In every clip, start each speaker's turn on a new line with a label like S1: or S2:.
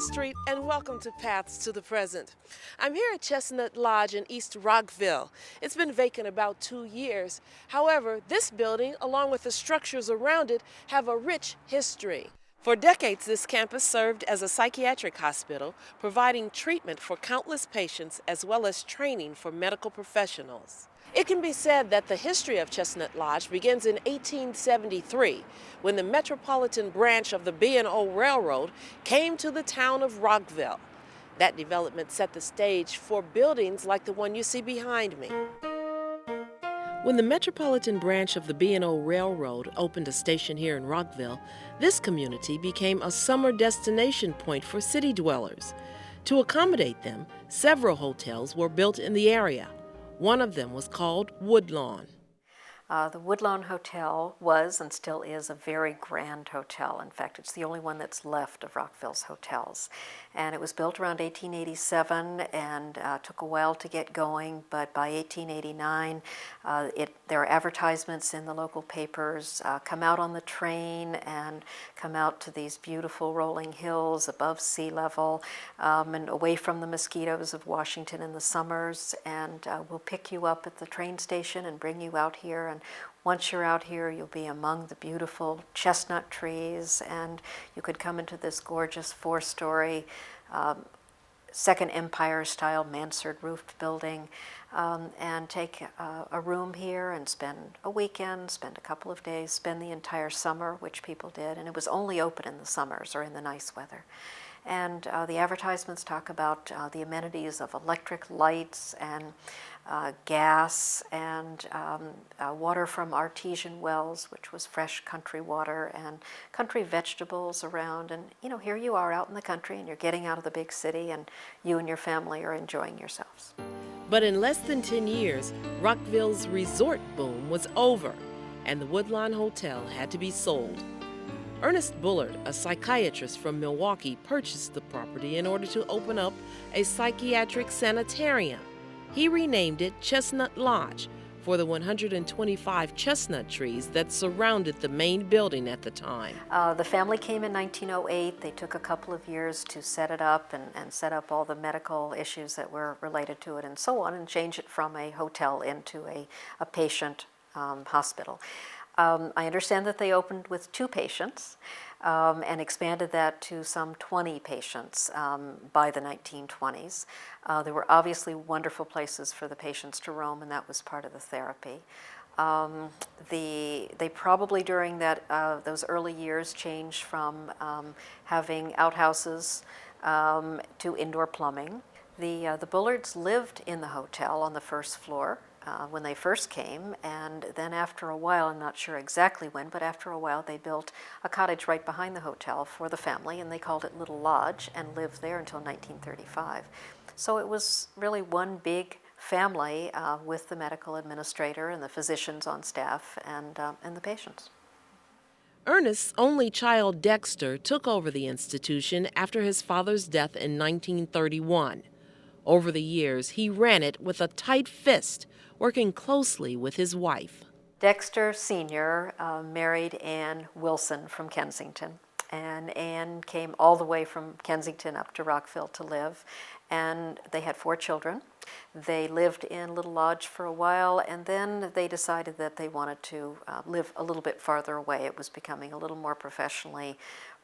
S1: Beale Street, and welcome to Paths to the Present. I'm here at Chestnut Lodge in East Rockville. It's been vacant about 2 years. However, this building, along with the structures around it, have a rich history. For decades, this campus served as a psychiatric hospital, providing treatment for countless patients as well as training for medical professionals. It can be said that the history of Chestnut Lodge begins in 1873, when the metropolitan branch of the B&O Railroad came to the town of Rockville. That development set the stage for buildings like the one you see behind me. When the metropolitan branch of the B&O Railroad opened a station here in Rockville, this community became a summer destination point for city dwellers. To accommodate them, several hotels were built in the area. One of them was called Woodlawn.
S2: The Woodlawn Hotel was and still is a very grand hotel. In fact, it's the only one that's left of Rockville's hotels. And it was built around 1887 and took a while to get going, but by 1889, there are advertisements in the local papers, come out on the train and come out to these beautiful rolling hills above sea level and away from the mosquitoes of Washington in the summers, and we'll pick you up at the train station and bring you out here. And once you're out here, you'll be among the beautiful chestnut trees, and you could come into this gorgeous 4-story Second Empire-style mansard-roofed building and take a room here and spend a weekend, spend a couple of days, spend the entire summer, which people did, and it was only open in the summers or in the nice weather. And the advertisements talk about the amenities of electric lights and gas and water from artesian wells, which was fresh country water, and country vegetables around. And here you are out in the country and you're getting out of the big city, and you and your family are enjoying yourselves.
S1: But in less than 10 years, Rockville's resort boom was over, and the Woodlawn Hotel had to be sold. Ernest Bullard, a psychiatrist from Milwaukee, purchased the property in order to open up a psychiatric sanitarium. He renamed it Chestnut Lodge for the 125 chestnut trees that surrounded the main building at the time.
S2: The family came in 1908. They took a couple of years to set it up and set up all the medical issues that were related to it and so on, and change it from a hotel into a patient hospital. I understand that they opened with 2 patients and expanded that to some 20 patients by the 1920s. There were obviously wonderful places for the patients to roam, and that was part of the therapy. They probably during those early years changed from having outhouses to indoor plumbing. The Bullards lived in the hotel on the first floor when they first came, and then after a while, I'm not sure exactly when, but after a while they built a cottage right behind the hotel for the family, and they called it Little Lodge and lived there until 1935. So it was really one big family with the medical administrator and the physicians on staff and the patients.
S1: Ernest's only child, Dexter, took over the institution after his father's death in 1931. Over the years, he ran it with a tight fist, working closely with his wife.
S2: Dexter Sr. Married Ann Wilson from Kensington, and Ann came all the way from Kensington up to Rockville to live, and they had 4 children. They lived in Little Lodge for a while, and then they decided that they wanted to live a little bit farther away. It was becoming a little more professionally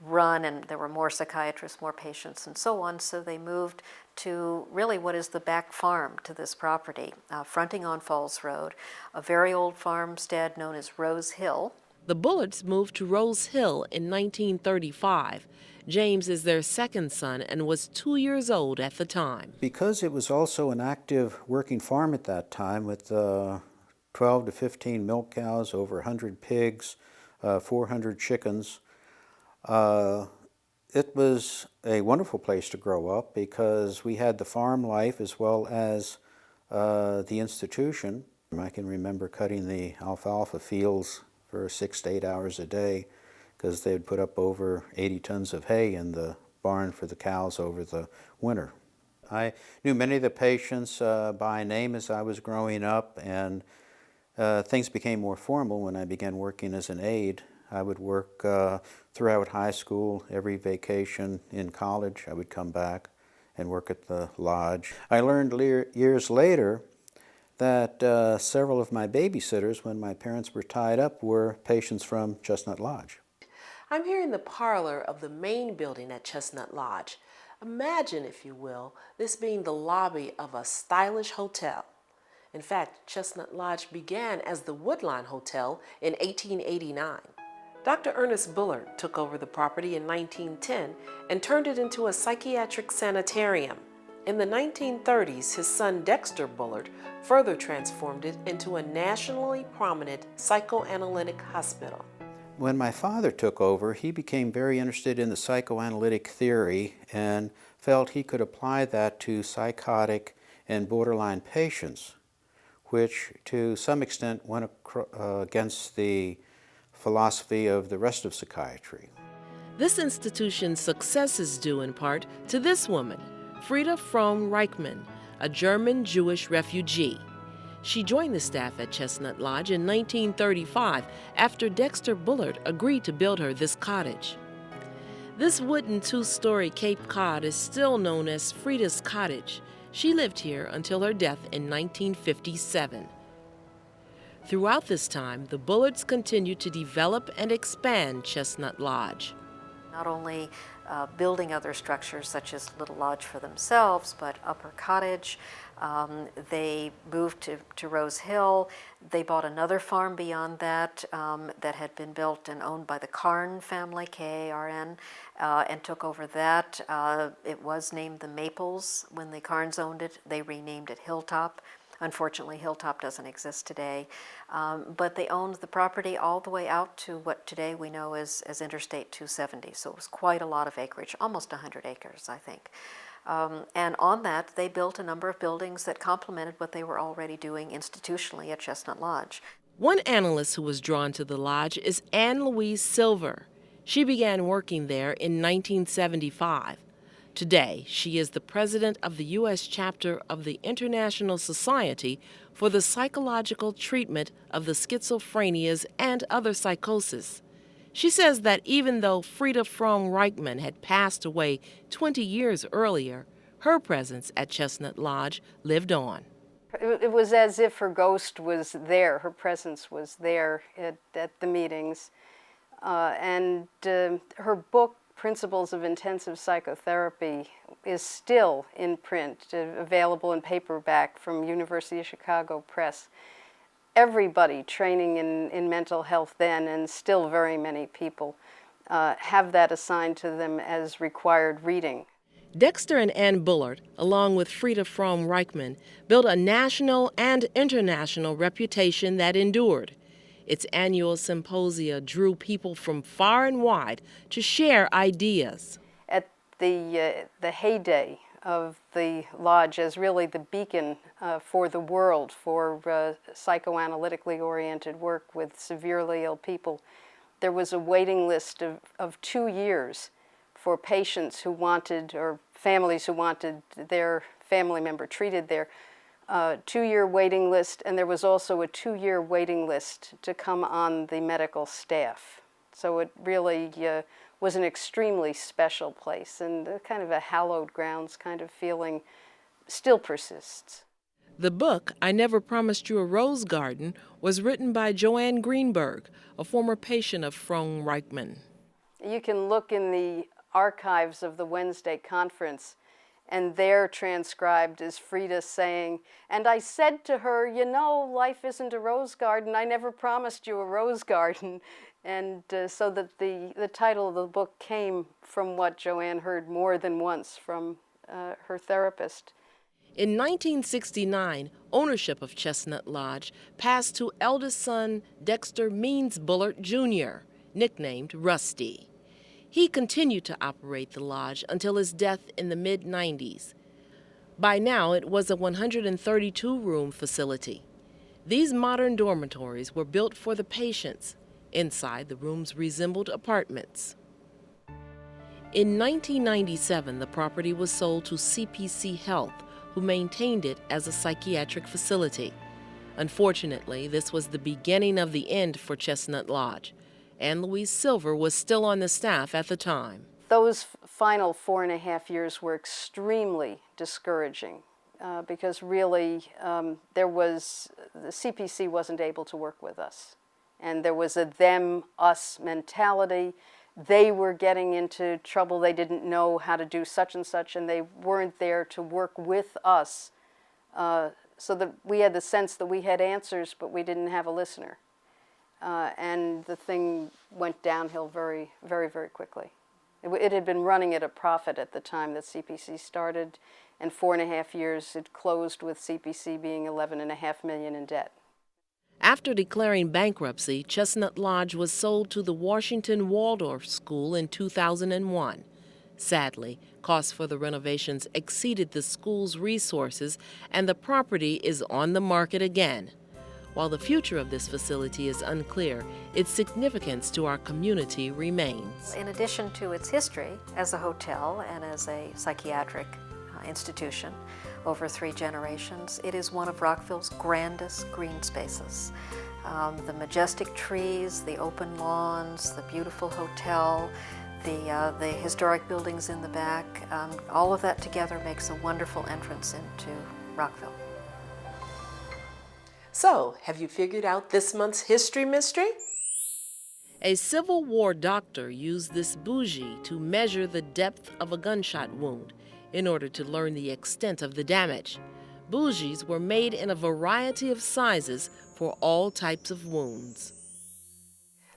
S2: run, and there were more psychiatrists, more patients, and so on, so they moved to really what is the back farm to this property, fronting on Falls Road, a very old farmstead known as Rose Hill.
S1: The Bullards moved to Rose Hill in 1935. James is their second son and was 2 years old at the time.
S3: Because it was also an active working farm at that time with 12 to 15 milk cows, over 100 pigs, 400 chickens, it was a wonderful place to grow up because we had the farm life as well as the institution. I can remember cutting the alfalfa fields for 6 to 8 hours a day because they would put up over 80 tons of hay in the barn for the cows over the winter. I knew many of the patients by name as I was growing up, and things became more formal when I began working as an aide. I would work throughout high school. Every vacation in college, I would come back and work at the lodge. I learned years later that several of my babysitters, when my parents were tied up, were patients from Chestnut Lodge.
S1: I'm here in the parlor of the main building at Chestnut Lodge. Imagine, if you will, this being the lobby of a stylish hotel. In fact, Chestnut Lodge began as the Woodlawn Hotel in 1889. Dr. Ernest Bullard took over the property in 1910 and turned it into a psychiatric sanitarium. In the 1930s, his son Dexter Bullard further transformed it into a nationally prominent psychoanalytic hospital.
S3: When my father took over, he became very interested in the psychoanalytic theory and felt he could apply that to psychotic and borderline patients, which to some extent went against the philosophy of the rest of psychiatry.
S1: This institution's success is due in part to this woman, Frida Fromm-Reichmann, a German Jewish refugee. She joined the staff at Chestnut Lodge in 1935 after Dexter Bullard agreed to build her this cottage. This wooden two-story Cape Cod is still known as Frida's Cottage. She lived here until her death in 1957. Throughout this time, the Bullards continued to develop and expand Chestnut Lodge.
S2: Not only building other structures such as Little Lodge for themselves, but Upper Cottage. They moved to Rose Hill. They bought another farm beyond that that had been built and owned by the Karn family, K-A-R-N, and took over that. It was named the Maples when the Karns owned it. They renamed it Hilltop. Unfortunately, Hilltop doesn't exist today, but they owned the property all the way out to what today we know as Interstate 270, so it was quite a lot of acreage, almost 100 acres, I think. And on that, they built a number of buildings that complemented what they were already doing institutionally at Chestnut Lodge.
S1: One analyst who was drawn to the lodge is Anne Louise Silver. She began working there in 1975. Today, she is the president of the U.S. chapter of the International Society for the Psychological Treatment of the Schizophrenias and Other Psychosis. She says that even though Frida Fromm-Reichmann had passed away 20 years earlier, her presence at Chestnut Lodge lived on.
S4: It was as if her ghost was there, her presence was there at the meetings. And her book, Principles of Intensive Psychotherapy, is still in print, available in paperback from University of Chicago Press. Everybody training in mental health then, and still very many people, have that assigned to them as required reading.
S1: Dexter and Anne Bullard, along with Frida Fromm-Reichmann, built a national and international reputation that endured. Its annual symposia drew people from far and wide to share ideas.
S4: At the heyday of the lodge as really the beacon for the world for psychoanalytically oriented work with severely ill people, there was a waiting list of 2 years for patients who wanted, or families who wanted their family member treated there. 2-year waiting list, and there was also a 2-year waiting list to come on the medical staff. So it really was an extremely special place, and kind of a hallowed grounds kind of feeling still persists.
S1: The book, I Never Promised You a Rose Garden, was written by Joanne Greenberg, a former patient of Fromm-Reichmann.
S4: You can look in the archives of the Wednesday conference, and there transcribed is Frida saying, "And I said to her, you know, life isn't a rose garden. I never promised you a rose garden." And so that the title of the book came from what Joanne heard more than once from her therapist.
S1: In 1969, ownership of Chestnut Lodge passed to eldest son Dexter Means Bullard, Jr., nicknamed Rusty. He continued to operate the lodge until his death in the mid-90s. By now, it was a 132-room facility. These modern dormitories were built for the patients. Inside, the rooms resembled apartments. In 1997, the property was sold to CPC Health, who maintained it as a psychiatric facility. Unfortunately, this was the beginning of the end for Chestnut Lodge. Anne Louise Silver was still on the staff at the time.
S4: Those final 4.5 years were extremely discouraging because really the CPC wasn't able to work with us. And there was a them-us mentality. They were getting into trouble. They didn't know how to do such and such, and they weren't there to work with us. So that we had the sense that we had answers, but we didn't have a listener. And the thing went downhill very, very, very quickly. It had been running at a profit at the time that CPC started, and 4.5 years it closed with CPC being $11.5 million in debt.
S1: After declaring bankruptcy, Chestnut Lodge was sold to the Washington Waldorf School in 2001. Sadly, costs for the renovations exceeded the school's resources, and the property is on the market again. While the future of this facility is unclear, its significance to our community remains.
S2: In addition to its history as a hotel and as a psychiatric institution over 3 generations, it is one of Rockville's grandest green spaces. The majestic trees, the open lawns, the beautiful hotel, the historic buildings in the back, all of that together makes a wonderful entrance into Rockville.
S1: So, have you figured out this month's history mystery? A Civil War doctor used this bougie to measure the depth of a gunshot wound in order to learn the extent of the damage. Bougies were made in a variety of sizes for all types of wounds.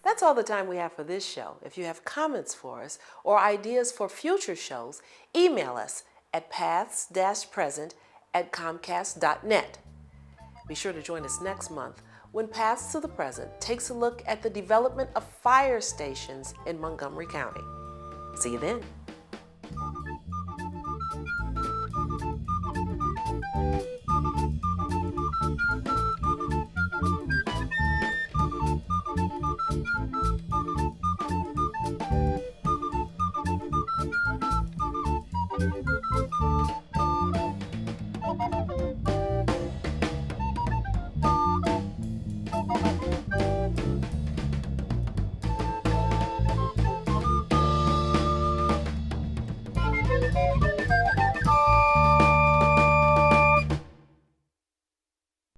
S1: That's all the time we have for this show. If you have comments for us or ideas for future shows, email us at paths-present@comcast.net. Be sure to join us next month when Paths to the Present takes a look at the development of fire stations in Montgomery County. See you then.